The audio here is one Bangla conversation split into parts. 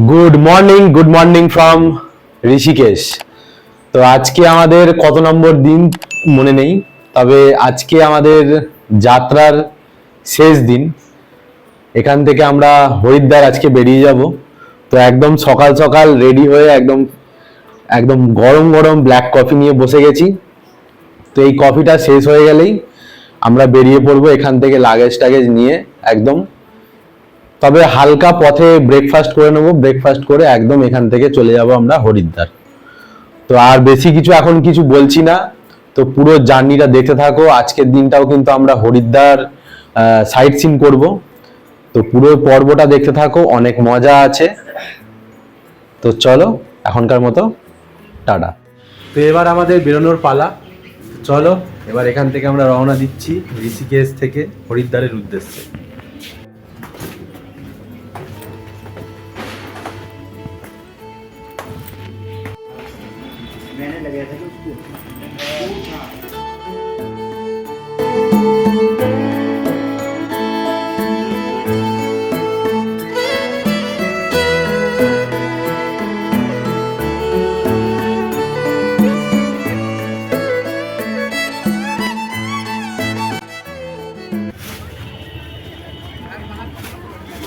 Good morning from Rishikesh. তো আজকে আমাদের কত নম্বর দিন মনে নেই, তবে আজকে আমাদের যাত্রার শেষ দিন। এখান থেকে আমরা হরিদ্বার আজকে বেরিয়ে যাব। তো একদম সকাল সকাল রেডি হয়ে একদম একদম গরম গরম ব্ল্যাক কফি নিয়ে বসে গেছি। তো এই কফিটা শেষ হয়ে গেলেই আমরা বেরিয়ে পড়বো এখান থেকে লাগেজ টাগেজ নিয়ে একদম। তবে হালকা পথে ব্রেকফাস্ট করে নেবো, ব্রেকফাস্ট করে একদম এখান থেকে চলে যাব আমরা হরিদ্বার। তো আর বেশি কিছু এখন কিছু বলছি না, তো পুরো জার্নিটা দেখতে থাকো। আজকের দিনটাও কিন্তু আমরা হরিদ্বার সাইট সিন করব, তো পুরো পর্বটা দেখতে থাকো, অনেক মজা আছে। তো চলো এখনকার মতো টাটা। তো এবার আমাদের বেরোনোর পালা। চলো এবার এখান থেকে আমরা রওনা দিচ্ছি ঋষিকেশ থেকে হরিদ্বারের উদ্দেশ্যে।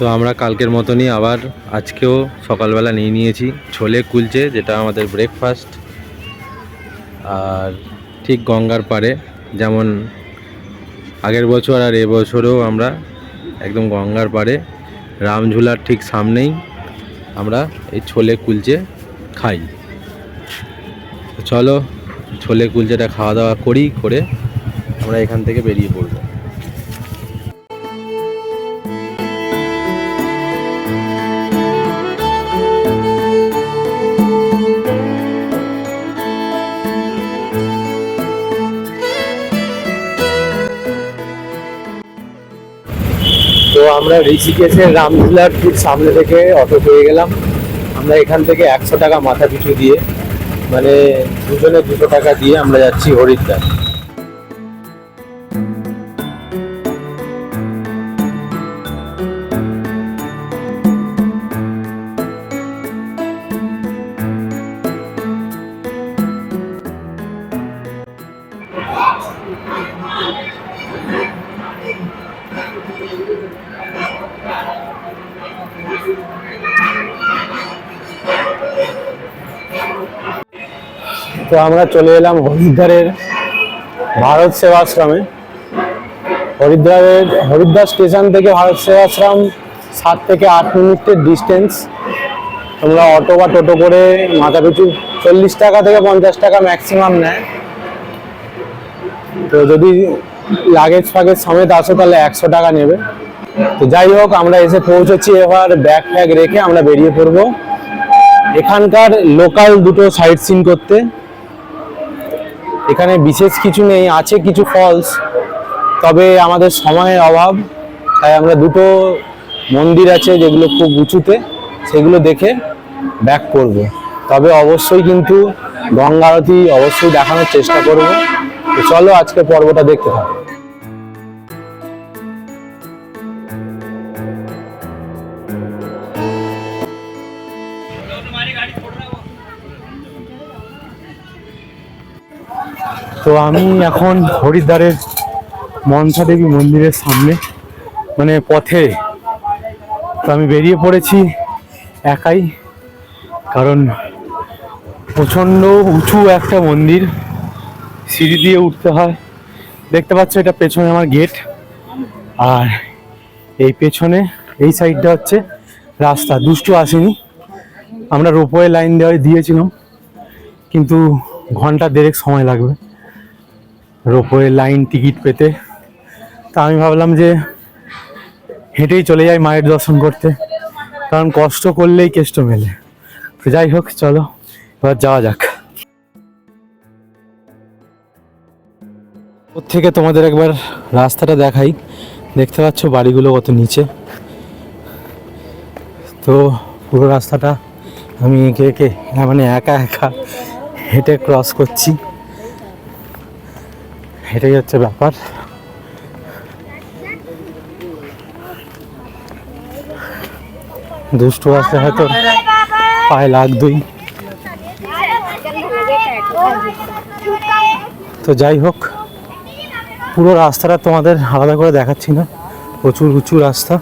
তো আমরা কালকের মতনই আবার আজকেও সকালবেলা নিয়েছি ছোলে কুলচে, যেটা আমাদের ব্রেকফাস্ট। আর ঠিক গঙ্গার পাড়ে, যেমন আগের বছর আর এবছরও আমরা একদম গঙ্গার পাড়ে রামঝুলার ঠিক সামনেই আমরা এই ছোলে কুলচে খাই। তো চলো ছোলে কুলচেটা খাওয়া দাওয়া করে আমরা এখান থেকে বেরিয়ে পড়ব। তো আমরা ঋষিকেশের রামঝুলার ঠিক সামনে থেকে অটো পেয়ে গেলাম। আমরা এখান থেকে 100 টাকা মাথা পিছু দিয়ে, মানে দুজনে 200 টাকা দিয়ে আমরা যাচ্ছি হরিদ্বার। তো আমরা চলে এলাম হরিদ্বারের ভারত সেবাশ্রমে। হরিদ্বার স্টেশন থেকে ভারত সেবাশ্রম 7 থেকে 8 মিনিটের ডিস্টেন্স। তোমরা অটো বা টোটো করে মাথা পিছু 40 টাকা থেকে 50 টাকা ম্যাক্সিমাম নেয়। তো যদি লাগেজ ফাগেজ সমেত আসো তাহলে 100 টাকা নেবে। তো যাই হোক, আমরা এসে পৌঁছেছি। এবার ব্যাগ ফ্যাগ রেখে আমরা বেরিয়ে পড়বো এখানকার লোকাল দুটো সাইট সিন করতে। এখানে বিশেষ কিছু নেই, আছে কিছু ফলস, তবে আমাদের সময়ের অভাব, তাই আমরা দুটো মন্দির আছে যেগুলো খুব উঁচুতে, সেগুলো দেখে ব্যাক করব। তবে অবশ্যই কিন্তু গঙ্গা আরতি অবশ্যই দেখানোর চেষ্টা করব। তো চলো আজকে পর্বটা দেখতে থাকো। তো আমি এখন হরিদ্বারের মনসা দেবী মন্দিরের সামনে, মানে পথে। তো আমি বেরিয়ে পড়েছি একাই, কারণ প্রচণ্ড উঁচু একটা মন্দির, সিঁড়ি দিয়ে উঠতে হয়। দেখতে পাচ্ছ এটা পেছনে আমার গেট, আর এই পেছনে এই সাইডটা হচ্ছে রাস্তা। দুষ্টু আসেনি, আমরা রোপওয়ে লাইন দিয়েছিলাম, কিন্তু ঘন্টা দেড়েক সময় লাগবে রোপওয়ে লাইন টিকিট পেতে। তা আমি ভাবলাম যে হেঁটেই চলে যাই মায়ের দর্শন করতে, কারণ কষ্ট করলেই কেষ্ট মেলে। তো যাই হোক, চলো এবার যাওয়া যাক। ওর থেকে তোমাদের একবার রাস্তাটা দেখাই। দেখতে পাচ্ছ বাড়িগুলো কত নিচে। তো পুরো রাস্তাটা আমি একে মানে একা হেঁটে ক্রস করছি। এটাই হচ্ছে ব্যাপার। দুষ্টু আসলে হয়তো পায়ে লাগতোই। তো যাই হোক, পুরো রাস্তাটা তোমাদের আলাদা করে দেখাচ্ছি না, প্রচুর উঁচু রাস্তা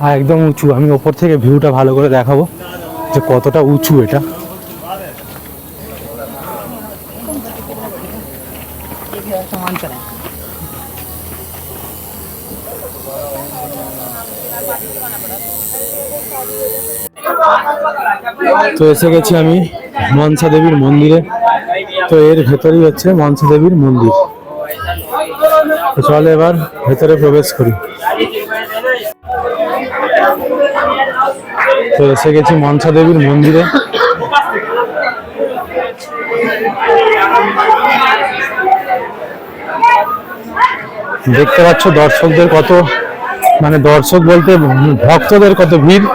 আর একদম উঁচু। আমি ওপর থেকে ভিউটা ভালো করে দেখাবো যে কতটা উঁচু এটা। তো এসে গেছি আমি মনসা দেবীর মন্দিরে। তো এর ভেতরেই হচ্ছে মনসা দেবীর মন্দির। তো চলো এবার ভেতরে প্রবেশ করি। তো এসে গেছি মনসা দেবীর মন্দিরে। দেখতে পাচ্ছ দর্শকদের কত, মানে দর্শক বলতে ভক্তদের কত ভিড়।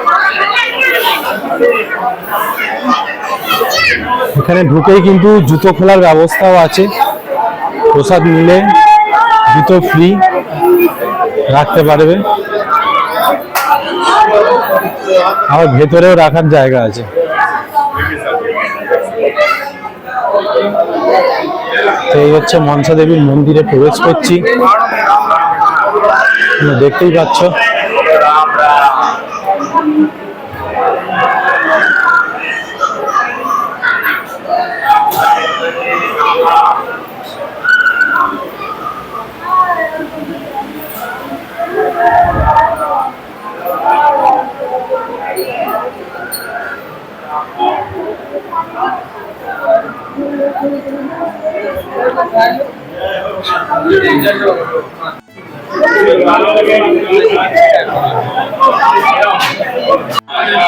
এখানে ঢুকেই কিন্তু জুতো খোলার ব্যবস্থাও আছে, প্রসাদ নিলে জুতো ফ্রি রাখতে পারবে, আবার ভেতরেও রাখার জায়গা আছে। তো এই হচ্ছে মনসা দেবীর মন্দিরে প্রবেশ করছি, দেখতেই পাচ্ছ।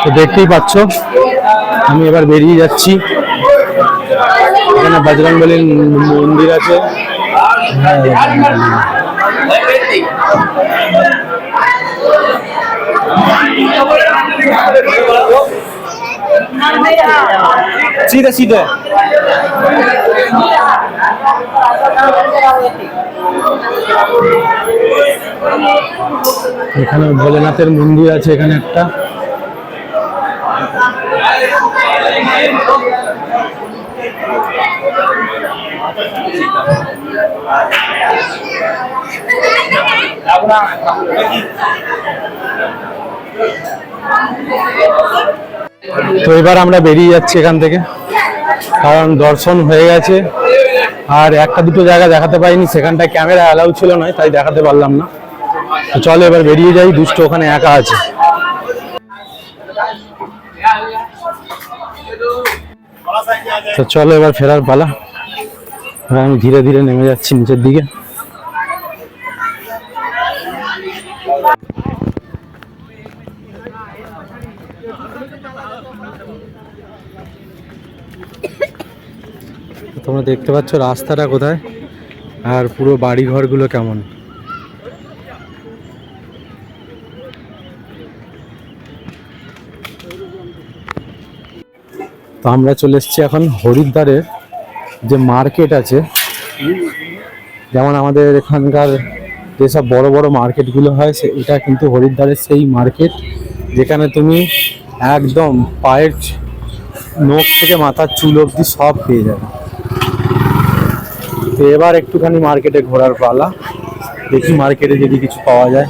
তো দেখতেই পাচ্ছ আমি এবার বেরিয়ে যাচ্ছি। এখানে বজরংবলীর মন্দির আছে। सीधे सीधे এখানে ভোলেনাথের মন্দির আছে, এখানে একটা। তো এবার আমরা বেরিয়ে যাচ্ছি এখান থেকে, কারণ দর্শন হয়ে গেছে। আর একটা দুটো জায়গা দেখাতে পারিনি, সেখানটায় ক্যামেরা অ্যালাউ ছিল না, তাই দেখাতে পারলাম না। তো চলো এবার বেরিয়ে যাই, দুষ্ট ওখানে একা আছে। তো চলো এবার ফেরার পালা। আমি ধীরে ধীরে নেমে যাচ্ছি নিচের দিকে। তোমরা দেখতে পাচ্ছ রাস্তাটা কোথায় আর পুরো বাড়ি ঘরগুলো কেমন। তো আমরা চলে এসেছি এখন হরিদ্বারের যে মার্কেট আছে, যেমন আমাদের এখানকার যেসব বড় বড় মার্কেটগুলো হয়, এটা কিন্তু হরিদ্বারের সেই মার্কেট যেখানে তুমি একদম পায়ের নখ থেকে মাথার চুল অবধি সব পেয়ে যাবে। তো এবার একটুখানি মার্কেটে ঘোরার পালা, দেখি মার্কেটে যদি কিছু পাওয়া যায়।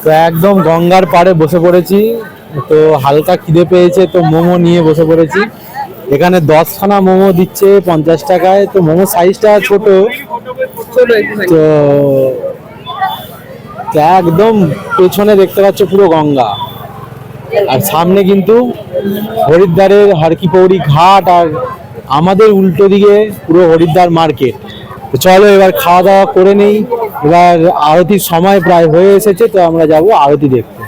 তো একদম গঙ্গার পাড়ে বসে পড়েছি। তো হালকা খিদে পেয়েছে, তো মোমো নিয়ে বসে পড়েছি। এখানে 10খানা মোমো দিচ্ছে 50 টাকায়। তো মোমো সাইজটা ছোট, তো একদম পেছনে দেখতে পাচ্ছ পুরো গঙ্গা, আর সামনে কিন্তু হরিদ্বারের হরকি পৌরি ঘাট, আর আমাদের উল্টো দিকে পুরো হরিদ্বার মার্কেট। তো চলো এবার খাওয়া দাওয়া করে নেই, এবার আরতির সময় প্রায় হয়ে এসেছে, তো আমরা যাব আরতি দেখতে।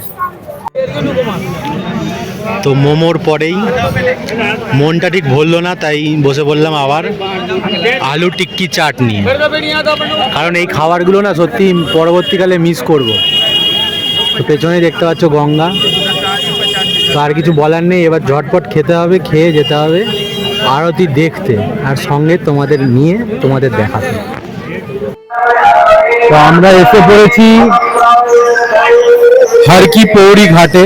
তো মোমোর পরেই মনটা ঠিক ভরলো না, তাই বসে বললাম আবার আলু টিক্কি চাট নিয়ে, কারণ এই খাবারগুলো না সত্যি পরবর্তীকালে মিস করব। তো পেছনেই দেখতে পাচ্ছ গঙ্গা। তো আর কিছু বলার নেই, এবার ঝটপট খেতে হবে, খেয়ে যেতে হবে আরতি দেখতে, আর সঙ্গে তোমাদের নিয়ে তোমাদের দেখাতে। তো আমরা এসে পড়েছি হর কি পৌড়ি ঘাটে।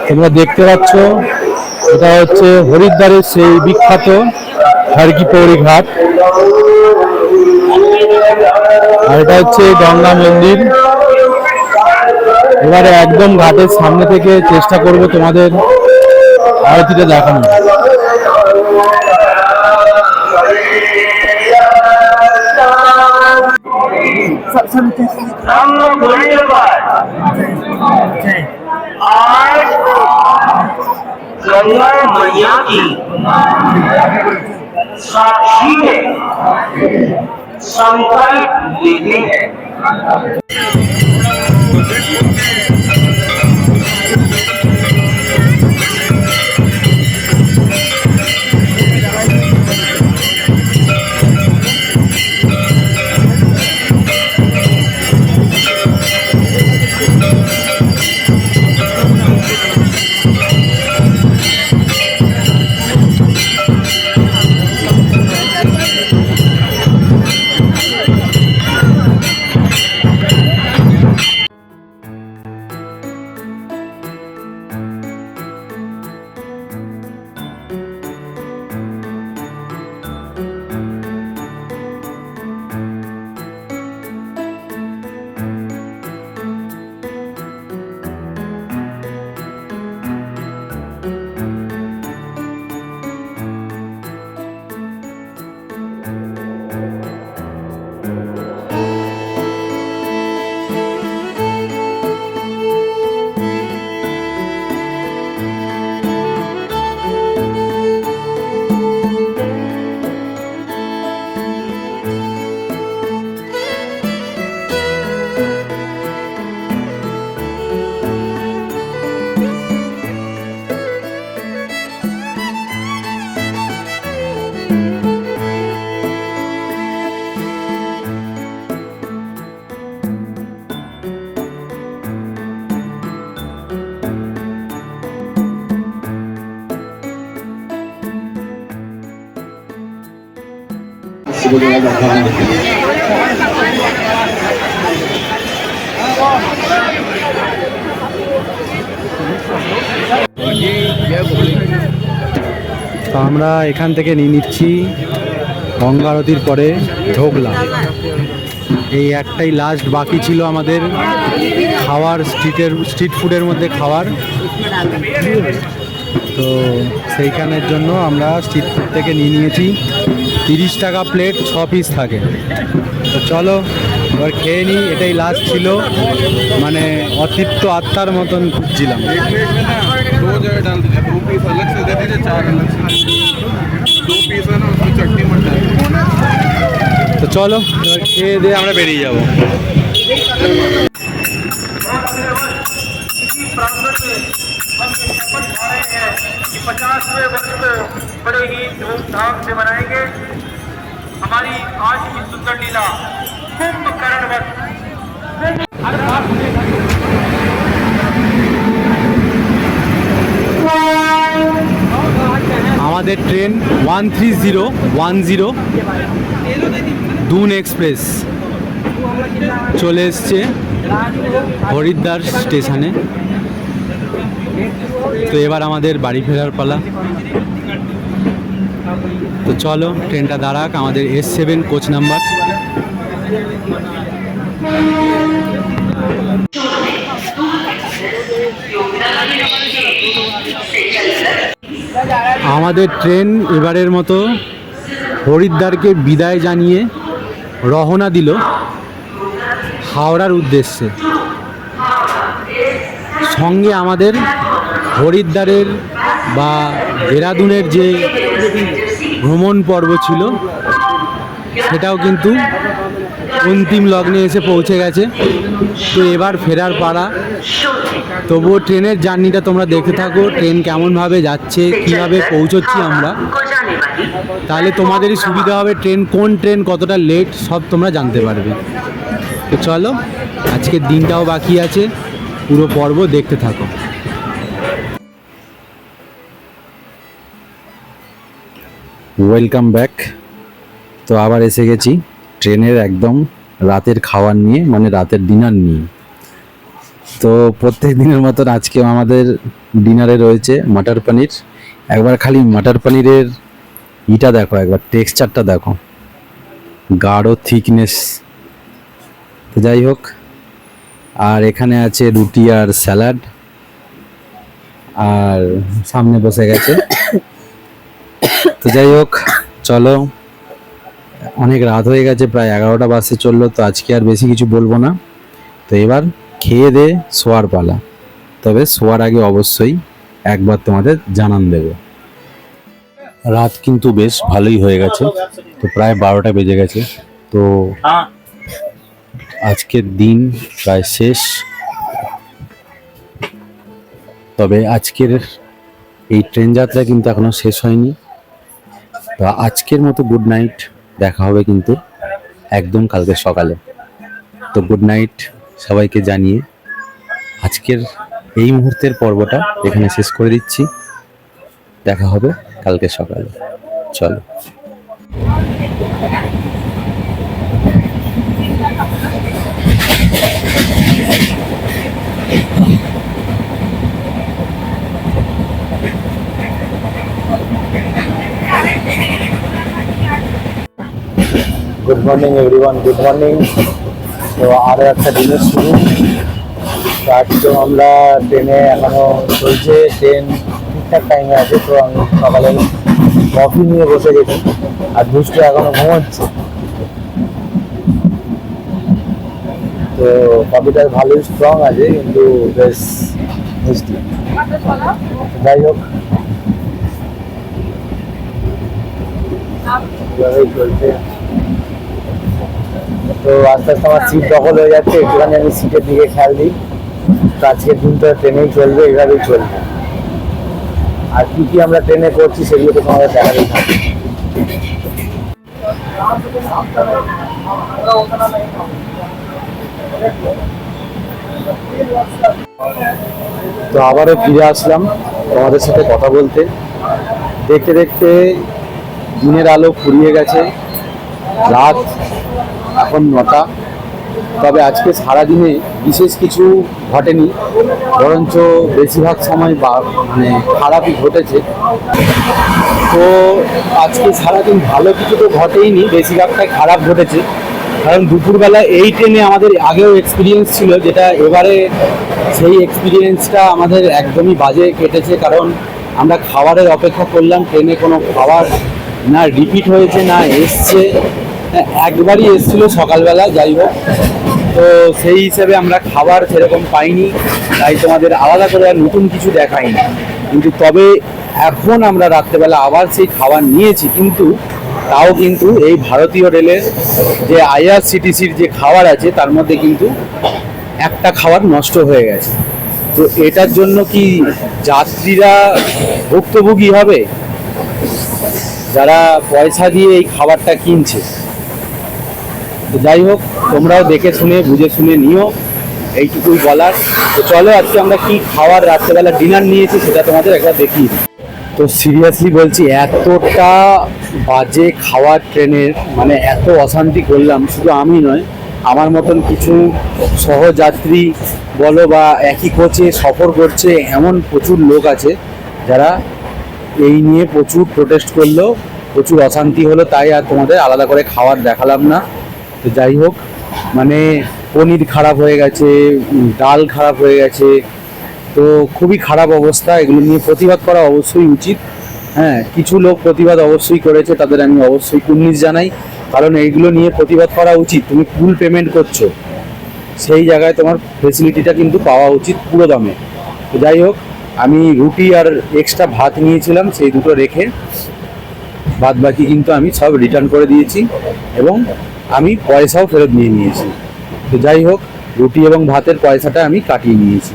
তোমরা দেখতে পাচ্ছ এটা হচ্ছে হরিদ্বারের সেই বিখ্যাত হর কি পৌড়ি ঘাট, আর এটা হচ্ছে গঙ্গা মন্দির। এবারে একদম ঘাটের সামনে থেকে চেষ্টা করব তোমাদের আরতিটা দেখানো। आज गंगा मैया की साक्षी में संकल्प लेते हैं। তো আমরা এখান থেকে নিয়ে নিচ্ছি গঙ্গা আরতির পরে ঢোকলা। এই একটাই লাস্ট বাকি ছিল আমাদের খাওয়ার, স্ট্রিট ফুডের মধ্যে খাওয়ার। তো সেইখানের জন্য আমরা স্ট্রিট ফুড থেকে নিয়ে নিয়েছি 30 টাকা প্লেট, 6 পিস থাকে। তো চলো এবার খেয়ে নিই, এটাই লাস্ট ছিল, মানে অতৃপ্ত আত্মার মতন খুঁজছিলাম। তো চলো এবার খেয়ে দিয়ে আমরা বেরিয়ে যাবো। कि 50वें वर्ष को बड़े ही धूमधाम से मनाएंगे। हमारी आज की सुंदर लीला कुंभकर्ण वक्त আমাদের ট্রেন 13010 দুন এক্সপ্রেস চলে এসছে হরিদ্বার স্টেশনে। তো এবার আমাদের বাড়ি ফেরার পালা। তো চলো ট্রেনটা দাঁড়াক, আমাদের S7 কোচ নাম্বার। আমাদের ট্রেন এবারের মতো হরিদ্বারকে বিদায় জানিয়ে রওনা দিল হাওড়ার উদ্দেশ্যে। সঙ্গে আমাদের হরিদ্বারের বা দেরাদুনের যে ভ্রমণ পর্ব ছিল সেটাও কিন্তু অন্তিম লগ্নে এসে পৌঁছে গেছে। তো এবার ফেরার পাড়া। তবুও ট্রেনের জার্নিটা তোমরা দেখতে থাকো, ট্রেন কেমনভাবে যাচ্ছে, কীভাবে পৌঁছচ্ছি আমরা, তাহলে তোমাদেরই সুবিধা হবে। কোন ট্রেন কতটা লেট সব তোমরা জানতে পারবে। তো চলো, আজকের দিনটাও বাকি আছে, পুরো পর্ব দেখতে থাকো। Welcome back. তো আবার এসে গেছি ট্রেনের একদম রাতের খাবার নিয়ে, মানে রাতের ডিনার নিয়ে। তো প্রত্যেক দিনের মতন আজকে আমাদের ডিনারে রয়েছে মটর পনির। একবার খালি মটর পনিরের ইটা দেখো, একবার টেক্সচারটা দেখো, গাঢ় থিকনেস। তো যাই হোক, আর এখানে আছে রুটি আর স্যালাড, আর সামনে বসে গেছে। তো যাই হোক, চলো, অনেক রাত হয়ে গেছে, প্রায় 11টা বাজতে চললো। তো আজকে আর বেশি কিছু বলবো না। তো এবার খেয়ে দে শোয়ার পালা। তবে শোয়ার আগে অবশ্যই একবার তোমাদের জানান দেব। রাত কিন্তু বেশ ভালোই হয়ে গেছে, তো প্রায় 12টা বেজে গেছে। তো আজকের দিন প্রায় শেষ। তবে আজকের এই ট্রেন যাত্রা কিন্তু এখনো শেষ হয়নি। তো আজকের মতো গুড নাইট, দেখা হবে কিন্তু একদম কালকে সকালে। তো গুড নাইট সবাইকে জানিয়ে আজকের এই মুহূর্তের পর্বটা এখানে শেষ করে দিচ্ছি। দেখা হবে কালকে সকালে। চলো। Good morning everyone, good morning. তো আরও একটা দিনের শুরু। তো আজকেও আমরা ট্রেনে এখনো চলছে, ট্রেন ঠিকঠাক টাইমে আছে। তো আমি সকালে কফি নিয়ে বসে গেছি, আর দুষ্টু এখনো ঘুমোচ্ছে। তো কফিটা ভালোই স্ট্রং আছে, কিন্তু বেশ মিষ্টি। যাই হোক, এভাবেই চলছে। তো আস্তে আস্তে আমার সিট দখল হয়ে যাচ্ছে, একটুখানি আমি সিটের দিকে খেয়াল দিই। তো আজকের দিনটা ট্রেনেই চলবে, এভাবেই চলবে। আর কি কি আমরা ট্রেনে করছি সেগুলো তো তোমাদের দেখাতেই থাকবে। তো আবারও ফিরে আসলাম তোমাদের সাথে কথা বলতে। দেখতে দেখতে দিনের আলো ফুরিয়ে গেছে, রাত এখন 9টা। তবে আজকে সারাদিনে বিশেষ কিছু ঘটেনি, বরঞ্চ বেশিরভাগ সময় মানে খারাপই ঘটেছে। তো আজকে সারাদিন ভালো কিছু তো ঘটেইনি, বেশিরভাগটাই খারাপ ঘটেছে। কারণ দুপুরবেলা এই ট্রেনে আমাদের আগেও এক্সপিরিয়েন্স ছিল, যেটা এবারে সেই এক্সপিরিয়েন্সটা আমাদের একদমই বাজে কেটেছে। কারণ আমরা খাবারের অপেক্ষা করলাম, ট্রেনে কোনো খাবার না রিপিট হয়েছে না এসছে। একবারই এসেছিল সকালবেলা। যাই হোক, তো সেই হিসেবে আমরা খাবার সেরকম পাইনি, তাই তোমাদের আলাদা করে আর নতুন কিছু দেখাইনি। কিন্তু তবে এখন আমরা রাত্রেবেলা আবার সেই খাবার নিয়েছি, কিন্তু তাও কিন্তু এই ভারতীয় রেলের যে IRCTCর যে খাবার আছে তার মধ্যে কিন্তু একটা খাবার নষ্ট হয়ে গেছে। তো এটার জন্য কি যাত্রীরা ভুক্তভোগী হবে, যারা পয়সা দিয়ে এই খাবারটা কিনছে? তো যাই হোক, তোমরাও দেখে শুনে বুঝে শুনে নিও, এইটুকুই বলার। তো চলো, আজকে আমরা কি খাবার রাত্রেবেলা ডিনার নিয়েছি সেটা তোমাদের একবার দেখিয়ে দিই। তো সিরিয়াসলি বলছি, এতটা বাজে খাবার ট্রেনের, মানে এত অশান্তি করলাম, শুধু আমি নয়, আমার মতন কিছু সহযাত্রী বলো বা একই কোচে সফর করছে এমন প্রচুর লোক আছে যারা এই নিয়ে প্রচুর প্রোটেস্ট করলো, প্রচুর অশান্তি হলো। তাই আর তোমাদের আলাদা করে খাবার দেখালাম না। তো যাই হোক, মানে পনির খারাপ হয়ে গেছে, ডাল খারাপ হয়ে গেছে, তো খুবই খারাপ অবস্থা। এগুলো নিয়ে প্রতিবাদ করা অবশ্যই উচিত। হ্যাঁ, কিছু লোক প্রতিবাদ অবশ্যই করেছে, তাদের আমি অবশ্যই কুর্নিশ জানাই। কারণ এইগুলো নিয়ে প্রতিবাদ করা উচিত। তুমি ফুল পেমেন্ট করছো, সেই জায়গায় তোমার ফেসিলিটিটা কিন্তু পাওয়া উচিত পুরো দামে। তো যাই হোক, আমি রুটি আর এক্সট্রা ভাত নিয়েছিলাম, সেই দুটো রেখে বাদ বাকি কিন্তু আমি সব রিটার্ন করে দিয়েছি, এবং আমি পয়সাও ফেরত নিয়ে নিয়েছি। তো যাই হোক, রুটি এবং ভাতের পয়সাটা আমি কাটিয়ে নিয়েছি।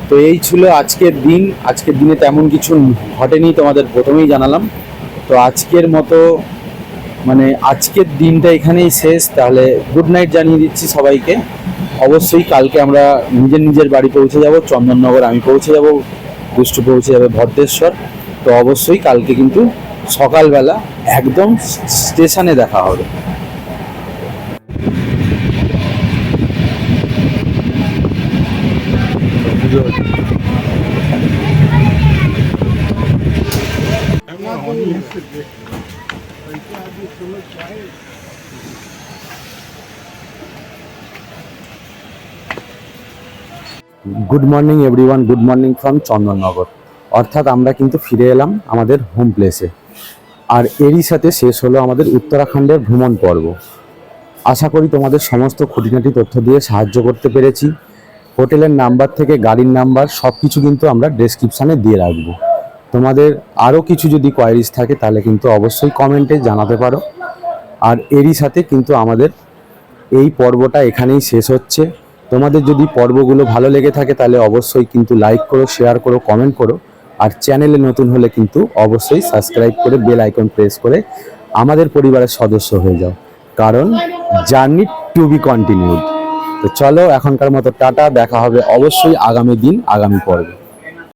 তো এই ছিল আজকের দিন। আজকের দিনে তেমন কিছু ঘটেনি, তোমাদের প্রথমেই জানালাম। তো আজকের মতো মানে আজকের দিনটা এখানেই শেষ। তাহলে গুড নাইট জানিয়ে দিচ্ছি সবাইকে। অবশ্যই কালকে আমরা নিজের নিজের বাড়ি পৌঁছে যাব, চন্দননগর আমি পৌঁছে যাব, দুষ্টু পৌঁছে যাবে ভদ্রেশ্বর। তো অবশ্যই কালকে কিন্তু সকালবেলা একদম স্টেশনে দেখা হবে। Good morning everyone, good morning from Chandannagar. অর্থাৎ আমরা কিন্তু ফিরে এলাম আমাদের হোম প্লেসে। আর এরই সাথে শেষ হলো আমাদের উত্তরাখণ্ডের ভ্রমণ পর্ব। আশা করি তোমাদের সমস্ত খুঁটিনাটি তথ্য দিয়ে সাহায্য করতে পেরেছি। হোটেলের নাম্বার থেকে গাড়ির নাম্বার সব কিছু কিন্তু আমরা ডেসক্রিপশানে দিয়ে রাখবো। তোমাদের আরও কিছু যদি কোয়ারিজ থাকে তাহলে কিন্তু অবশ্যই কমেন্টে জানাতে পারো। আর এরই সাথে কিন্তু আমাদের এই পর্বটা এখানেই শেষ হচ্ছে। তোমাদের যদি পর্বগুলো ভালো লেগে থাকে তাহলে অবশ্যই কিন্তু লাইক করো, শেয়ার করো, কমেন্ট করো। আর চ্যানেলে নতুন হলে কিন্তু অবশ্যই সাবস্ক্রাইব করে বেল আইকন প্রেস করে আমাদের পরিবারের সদস্য হয়ে যাও, কারণ জার্নি টু বি কন্টিনিউড। তো চলো এখনকার মতো টাটা, দেখা হবে অবশ্যই আগামী দিন আগামী পর্বে।